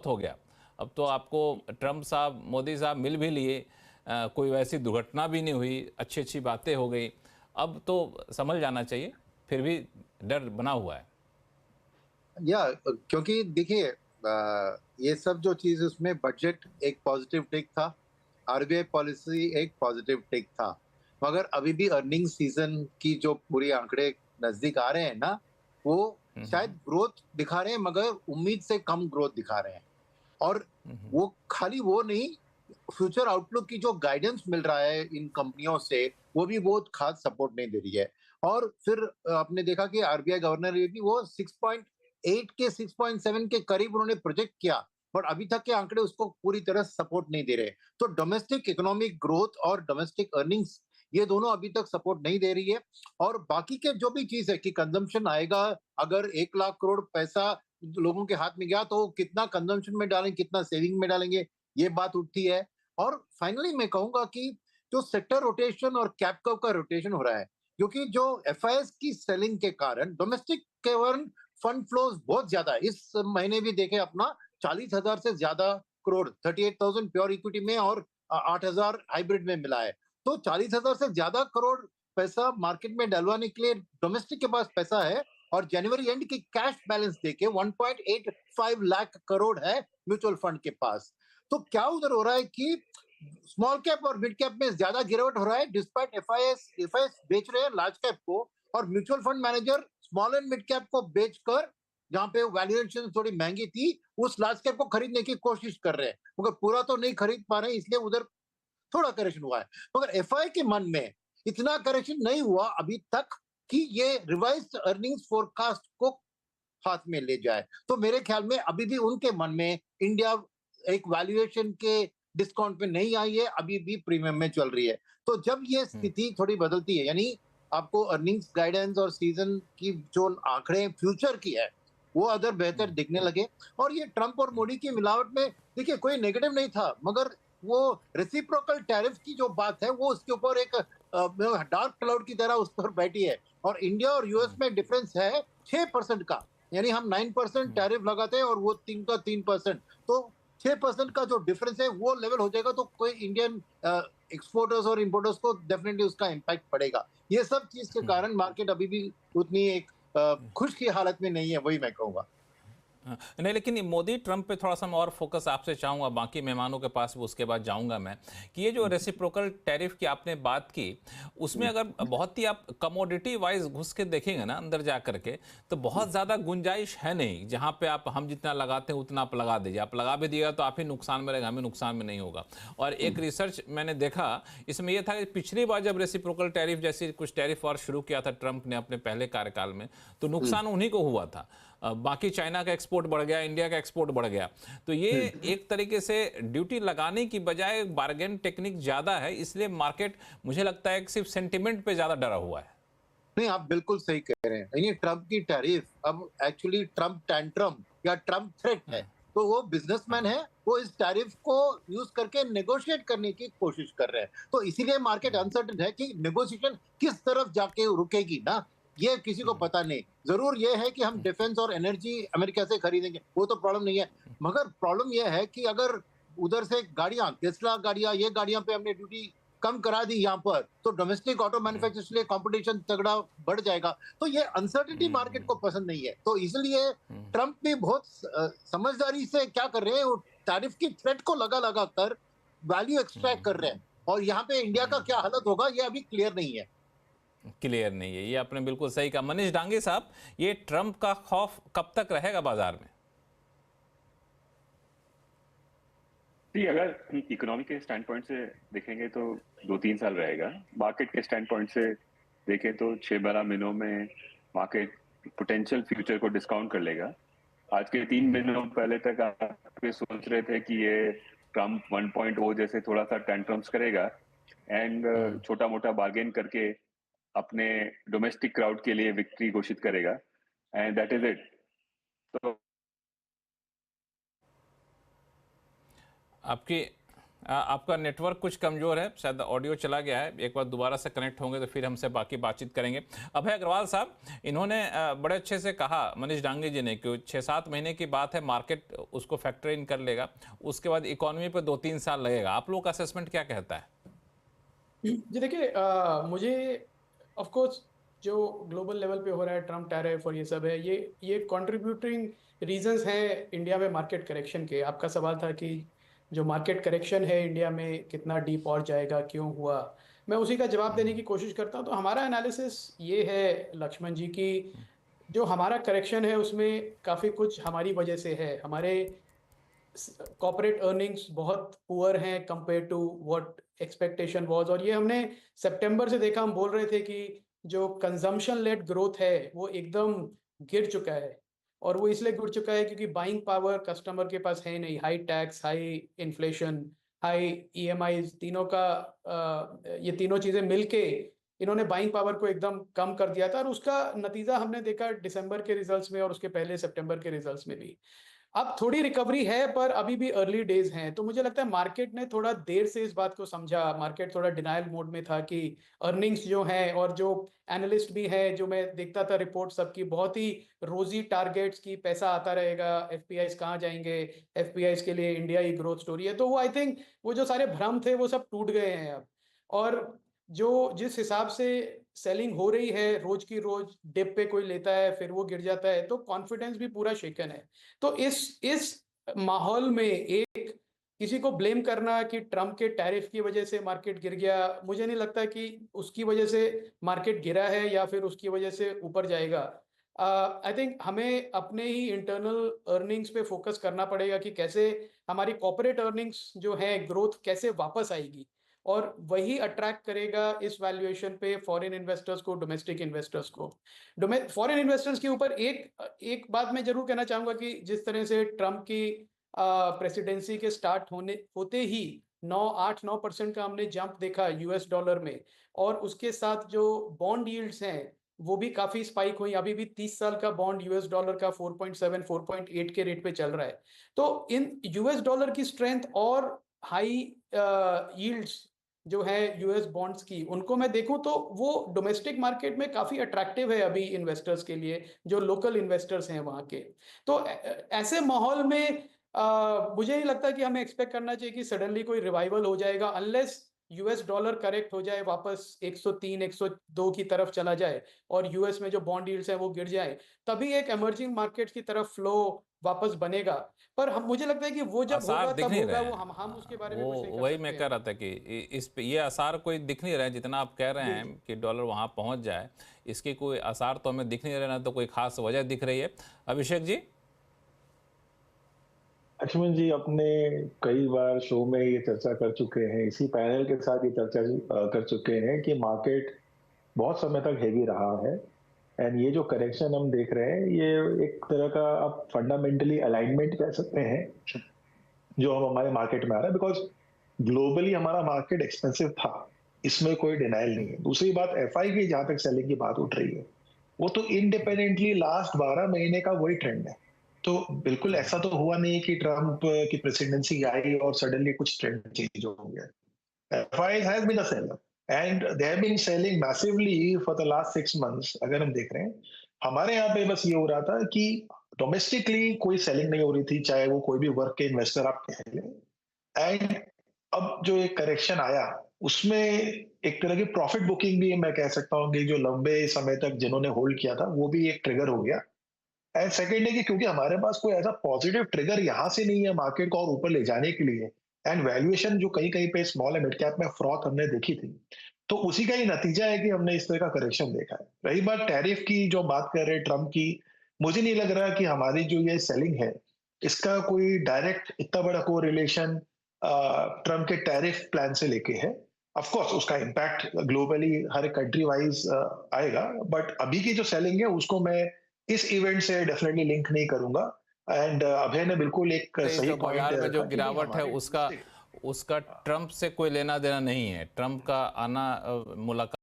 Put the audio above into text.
बहुत हो गया। अब तो आपको ट्रम्प साहब, मोदी साहब मिल भी लिए, कोई वैसी दुर्घटना भी नहीं हुई, अच्छी अच्छी बातें हो गई। अब तो संभल जाना चाहिए, फिर भी डर बना हुआ है। या क्योंकि देखिए, ये सब जो चीज, उसमें बजट एक पॉजिटिव टेक था, आरबीआई पॉलिसी एक पॉजिटिव टेक था, मगर अभी भी अर्निंग सीजन की जो पूरी आंकड़े नजदीक आ रहे हैं ना, वो शायद हम्म। ग्रोथ दिखा रहे हैं मगर उम्मीद से कम ग्रोथ दिखा रहे हैं। और हम्म। वो खाली वो नहीं, फ्यूचर आउटलुक की जो गाइडेंस मिल रहा है इन कंपनियों से, वो भी बहुत खास सपोर्ट नहीं दे रही है। और फिर आपने देखा कि आरबीआई गवर्नर भी वो 6.8 के 6.7 के करीब उन्होंने प्रोजेक्ट किया, पर अभी तक के आंकड़े उसको पूरी तरह सपोर्ट नहीं दे रहे। तो डोमेस्टिक इकोनॉमिक ग्रोथ और डोमेस्टिक अर्निंग्स, ये दोनों अभी तक सपोर्ट नहीं दे रही है। और बाकी के जो भी चीज है कि कंजम्पशन आएगा, अगर 1 लाख करोड़ पैसा लोगों के हाथ में गया तो कितना कंजम्पशन में डालेंगे, कितना सेविंग में डालेंगे, ये बात उठती है। और फाइनली मैं कहूंगा कि जो सेक्टर रोटेशन और कैपकव का रोटेशन हो रहा है, क्योंकि जो एफआईएस की सेलिंग के कारण डोमेस्टिक के कारण फंड फ्लोज बहुत ज्यादा है। इस महीने भी देखे अपना, 40,000 से ज्यादा करोड़, 38,000 प्योर इक्विटी में और 8,000 हाइब्रिड में मिला है। तो 40,000 से ज्यादा करोड़ पैसा मार्केट में डलवाने के लिए डोमेस्टिक के पास पैसा है। और जनवरी एंड की कैश बैलेंस देके 1.85 लाख करोड़ है म्यूचुअल फंड के पास। तो क्या उधर हो रहा है कि स्मॉल कैप और मिड कैप में ज्यादा गिरावट हो रहा है, डिस्पाइट एफआईएस बेच रहे हैं लार्ज कैप को, और mutual fund manager small and mid cap को बेचकर, जहां पे वैल्यूएशन थोड़ी महंगी थी, उस लार्ज कैप को खरीदने की कोशिश कर रहे हैं, मगर पूरा तो नहीं खरीद पा रहे हैं, इसलिए उधर थोड़ा करेक्शन हुआ है। मगर एफआई के मन में इतना करेक्शन नहीं हुआ अभी तक कि ये रिवाइज्ड अर्निंग्स फोरकास्ट को हाथ में ले जाए। तो मेरे ख्याल में अभी भी उनके मन में इंडिया एक वैल्यूएशन के डिस्काउंट पे नहीं आई है, अभी भी प्रीमियम में चल रही है। तो जब ये हम्म। स्थिति थोड़ी बदलती है, यानी आपको अर्निंग्स गाइडेंस और सीजन की जो आंकड़े फ्यूचर की है, वो अगर बेहतर हम्म। दिखने लगे, और ये ट्रंप और मोदी की मिलावट में देखिए कोई नेगेटिव नहीं था, मगर वो रेसिप्रोकल टैरिफ की जो बात है, वो उसके ऊपर एक डार्क क्लाउड की तरह उस पर बैठी है। और इंडिया और यूएस हम्म। में डिफरेंस है 6% का, यानी हम 9% हम्म। टैरिफ लगाते हैं और वो 3% तो 6% का जो डिफरेंस है वो लेवल हो जाएगा, तो कोई इंडियन एक्सपोर्टर्स और इंपोर्टर्स को डेफिनेटली उसका इम्पैक्ट पड़ेगा। ये सब चीज के हम्म। कारण मार्केट अभी भी उतनी एक खुश की हालत में नहीं है, वही मैं कहूंगा। हाँ, नहीं, लेकिन ये मोदी ट्रंप पे थोड़ा सा मैं और फोकस आपसे चाहूँगा, बाकी मेहमानों के पास भी उसके बाद जाऊँगा मैं, कि ये जो रेसिप्रोकल टैरिफ की आपने बात की, उसमें अगर बहुत ही आप कमोडिटी वाइज घुस के देखेंगे ना अंदर जा करके, तो बहुत ज़्यादा गुंजाइश है नहीं, जहाँ पे आप हम जितना लगाते हैं उतना आप लगा दीजिए, आप लगा भी दिएगा तो आप ही नुकसान में रहेगा, हमें नुकसान में नहीं होगा। और एक रिसर्च मैंने देखा, इसमें यह था कि पिछली बार जब रेसिप्रोकल टैरिफ जैसी कुछ टैरिफ और शुरू किया था ट्रंप ने अपने पहले कार्यकाल में, तो नुकसान उन्हीं को हुआ था। बाकी चाइना का एक्सपोर्ट बढ़ गया, इंडिया का एक्सपोर्ट बढ़ गया। तो ये एक तरीके से ड्यूटी लगाने की बजाय बार्गेन टेक्निक ज्यादा है, इसलिए मार्केट मुझे लगता है कि सिर्फ सेंटिमेंट पे ज्यादा डरा हुआ है। नहीं, आप बिल्कुल सही कह रहे हैं। ये ट्रम्प की टैरिफ अब एक्चुअली ट्रम्प टैंट्रम या ट्रम्प थ्रेट है। हाँ। तो वो बिजनेसमैन हाँ। है, वो इस टैरिफ को यूज करके नेगोशिएट करने की कोशिश कर रहे हैं। तो इसीलिए मार्केट अनसर्टेन है कि नेगोशिएशन किस तरफ जाके रुकेगी ना, ये किसी को पता नहीं। जरूर ये है कि हम डिफेंस और एनर्जी अमेरिका से खरीदेंगे, वो तो प्रॉब्लम नहीं है, मगर प्रॉब्लम ये है कि अगर उधर से गाड़ियां, टेस्ला गाड़ियां, ये गाड़ियां पे हमने ड्यूटी कम करा दी यहाँ पर, तो डोमेस्टिक ऑटो मैन्युफैक्चरर्स के लिए कंपटीशन तगड़ा बढ़ जाएगा। तो ये अनसर्टिनिटी मार्केट को पसंद नहीं है, तो इसलिए ट्रम्प भी बहुत समझदारी से क्या कर रहे हैं, वो टैरिफ की थ्रेट को लगा लगा कर वैल्यू एक्सट्रैक्ट कर रहे हैं। और यहाँ पे इंडिया का क्या हालत होगा ये अभी क्लियर नहीं है। क्लियर नहीं है, ये आपने बिल्कुल सही कहा। मनीष डांगे साहब, ये ट्रंप का खौफ कब तक रहेगा बाजार में? जी, अगर इकोनॉमी के स्टैंड पॉइंट से देखेंगे तो 2-3 साल रहेगा। मार्केट के स्टैंड पॉइंट से देखें तो 6-12 महीनों में मार्केट पोटेंशियल फ्यूचर को डिस्काउंट कर लेगा। आज के 3 महीनों पहले तक आप ये सोच रहे थे कि ये ट्रम्प 1.0 जैसे थोड़ा सा टेंट्रम्स करेगा एंड छोटा मोटा बार्गेन करके अपने डोमेस्टिक क्राउड के लिए विक्ट्री घोषित करेगा, एंड दैट इज इट। तो आपकी आपका नेटवर्क कुछ कमज़ोर है, शायद ऑडियो चला गया है। एक बार दोबारा से कनेक्ट होंगे तो फिर हमसे बाकी बातचीत करेंगे। अभय अग्रवाल साहब, इन्होंने बड़े अच्छे से कहा मनीष डांगे जी ने कि 6-7 महीने की बात है, मार्केट उसको फैक्टर इन कर लेगा, उसके बाद इकोनॉमी पर 2-3 साल लगेगा। आप लोग का असेसमेंट क्या कहता है? जी देखिए, मुझे ऑफ कोर्स जो ग्लोबल लेवल पे हो रहा है ट्रम्प टैरिफ और ये सब है, ये कंट्रीब्यूटिंग रीजंस हैं इंडिया में मार्केट करेक्शन के। आपका सवाल था कि जो मार्केट करेक्शन है इंडिया में कितना डीप और जाएगा, क्यों हुआ, मैं उसी का जवाब देने की कोशिश करता हूँ। तो हमारा एनालिसिस ये है लक्ष्मण जी की जो हमारा करेक्शन है उसमें काफ़ी कुछ हमारी वजह से है। हमारे कॉर्पोरेट अर्निंग्स बहुत पुअर हैं compare to what expectation was, और ये हमने सितंबर से देखा। हम बोल रहे थे कि जो कंजम्पशन लेड ग्रोथ है वो एकदम गिर चुका है, और वो इसलिए गिर चुका है क्योंकि बाइंग पावर कस्टमर के पास है नहीं। High tax, high inflation, high EMIs, तीनों का ये तीनों चीज़ें मिलके इन्होंने बाइंग पावर को एकदम कम कर दिया था, और उसका नतीजा हमने देखा दिसंबर के रिजल्ट्स में और उसके पहले सितंबर के रिजल्ट्स में भी। अब थोड़ी रिकवरी है पर अभी भी अर्ली डेज हैं, तो मुझे लगता है मार्केट ने थोड़ा देर से इस बात को समझा। मार्केट थोड़ा डिनायल मोड में था कि अर्निंग्स जो हैं, और जो एनालिस्ट भी हैं, जो मैं देखता था रिपोर्ट सबकी बहुत ही रोजी टारगेट्स की, पैसा आता रहेगा, एफपीआईज कहाँ जाएंगे, एफपीआईज के लिए इंडिया ही ग्रोथ स्टोरी है। तो वो आई थिंक वो जो सारे भ्रम थे वो सब टूट गए हैं अब। और जो जिस हिसाब से सेलिंग हो रही है, रोज की रोज डिप पे कोई लेता है फिर वो गिर जाता है, तो कॉन्फिडेंस भी पूरा शेकन है। तो इस माहौल में एक किसी को ब्लेम करना कि ट्रम्प के टैरिफ की वजह से मार्केट गिर गया, मुझे नहीं लगता कि उसकी वजह से मार्केट गिरा है या फिर उसकी वजह से ऊपर जाएगा। आई थिंक हमें अपने ही इंटरनल अर्निंग्स पे फोकस करना पड़ेगा कि कैसे हमारी कॉर्पोरेट अर्निंग्स जो है ग्रोथ कैसे वापस आएगी, और वही अट्रैक्ट करेगा इस वैल्यूएशन पे फॉरेन इन्वेस्टर्स को, डोमेस्टिक इन्वेस्टर्स को। फॉरेन इन्वेस्टर्स के ऊपर एक बात मैं जरूर कहना चाहूंगा कि जिस तरह से ट्रम्प की प्रेसिडेंसी के स्टार्ट होते ही 8-9% का हमने जंप देखा यूएस डॉलर में, और उसके साथ जो बॉन्ड यील्ड्स हैं वो भी काफी स्पाइक हुई। अभी भी 30 साल का बॉन्ड यूएस डॉलर का 4.7-4.8 के रेट पे चल रहा है। तो इन यूएस डॉलर की स्ट्रेंथ और हाई यील्ड्स जो है यूएस बॉन्ड्स की, उनको मैं देखूं तो वो डोमेस्टिक मार्केट में काफी अट्रैक्टिव है अभी इन्वेस्टर्स के लिए, जो लोकल इन्वेस्टर्स हैं वहां के। तो ऐसे माहौल में मुझे नहीं लगता कि हमें एक्सपेक्ट करना चाहिए कि सडनली कोई रिवाइवल हो जाएगा, अनलेस यूएस डॉलर करेक्ट हो जाए, वापस 103-102 की तरफ चला जाए और यूएस में जो बॉन्ड यील्ड्स हैं वो गिर जाए, तभी एक इमर्जिंग मार्केट्स की तरफ फ्लो वापस बनेगा। पर हम, मुझे लगता है कि वो जब आसार होगा दिख तब नहीं होगा, रहे वो हैं। हम उसके बारे में वो कुछ नहीं कर वही सकते मैं हैं। कह रहा था कि इस पे ये आसार कोई दिख नहीं रहे हैं, जितना आप कह रहे हैं कि डॉलर वहां पहुंच जाए, इसके कोई आसार तो हमें दिख नहीं रहे, ना तो कोई खास वजह दिख रही है। अभिषेक जी। लक्ष्मण जी अपने कई बार शो में ये चर्चा कर चुके हैं, इसी पैनल के साथ ये चर्चा कर चुके हैं कि मार्केट बहुत समय तक हेवी रहा है, एंड ये जो करेक्शन हम देख रहे हैं ये एक तरह का आप फंडामेंटली अलाइनमेंट कह सकते हैं जो हम हमारे मार्केट में आ रहा है, बिकॉज ग्लोबली हमारा मार्केट एक्सपेंसिव था, इसमें कोई डिनाइल नहीं है। दूसरी बात एफआई की जहां तक सेलिंग की बात उठ रही है, वो तो इंडिपेंडेंटली लास्ट 12 महीने का वही ट्रेंड है। तो बिल्कुल ऐसा तो हुआ नहीं कि ट्रम्प की प्रेसिडेंसी आई और सडनली कुछ ट्रेंड चेंज हो गया। FIs has been a seller and they have been selling massively for the last 6 months। अगर हम देख रहे हैं हमारे यहाँ पे बस ये हो रहा था कि डोमेस्टिकली कोई सेलिंग नहीं हो रही थी, चाहे वो कोई भी वर्क के इन्वेस्टर आप कह लें। एंड अब जो एक करेक्शन आया उसमें एक तरह की प्रॉफिट बुकिंग भी मैं कह सकता हूँ कि जो लंबे समय तक जिन्होंने होल्ड किया था वो भी एक ट्रिगर हो गया। एंड सेकेंड है कि क्योंकि हमारे पास कोई ऐसा पॉजिटिव ट्रिगर यहाँ से नहीं है मार्केट को और ऊपर ले जाने के लिए, एंड वैल्यूएशन जो कहीं कहीं पे स्मॉल एंड मिड कैप में फ्रॉथ हमने देखी थी, तो उसी का ही नतीजा है कि हमने इस तरह का करेक्शन देखा है। रही बात टैरिफ की जो बात कर रहे हैं ट्रम्प की, मुझे नहीं लग रहा कि हमारी जो ये सेलिंग है इसका कोई डायरेक्ट इतना बड़ा कोरिलेशन ट्रम्प के टैरिफ प्लान से लेके है। ऑफ कोर्स उसका इम्पैक्ट ग्लोबली हर कंट्री वाइज आएगा, बट अभी की जो सेलिंग है उसको मैं इस इवेंट से डेफिनेटली लिंक नहीं करूंगा। एंड अभय ने बिल्कुल एक सही पॉइंट बाजार में जो रखा कि गिरावट है हमारे उसका ट्रम्प से कोई लेना देना नहीं है। ट्रम्प का आना मुलाकात